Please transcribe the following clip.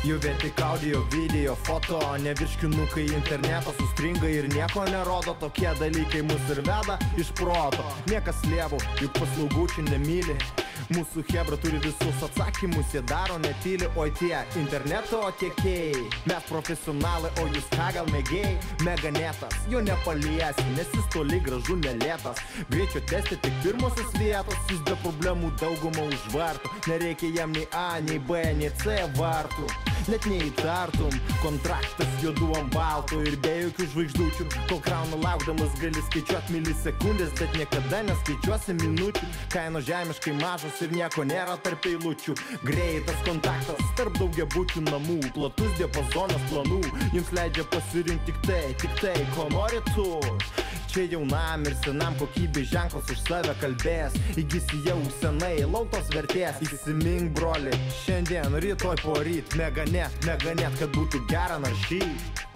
Jau vien tik audio, video, foto, nevirškinukai interneto sustringa ir nieko nerodo. Tokie dalykai mus ir veda iš proto. Niekas lievų, juk paslaugų čia nemyli. Mūsų hebra turi visus atsakymus, jie daro netyli. Oi tie interneto tiekėjai, mes profesionalai, o jūs ką gal mėgėjai? Meganetas, jo nepaliesi, nes jis toli gražu nelėtas. Greičio testi tik pirmosios vietos, jis be problemų daugumą užvartų. Nereikia jam nei A, nei B, nei C vartų. Net neįtartum, kontraktas juodu ant balto ir be jokių žvaigždučių. Kol krauna laukdamas gali skaičiuot milisekundės, bet niekada neskaičiuosi minučių. Kainos žemiškai mažos ir nieko nėra tarp eilučių. Greitas kontaktas tarp daugiabučių namų, platus diapazonas planų jums leidžia pasirinkti tik tai, ko nori tu. Čia jaunam ir senam kokybė ženklas už save kalbės. Įgysi jau senai lautos vertės. Įsimink broli, šiandien, rytoj poryt. Meganet, kad būtų gera naršyt.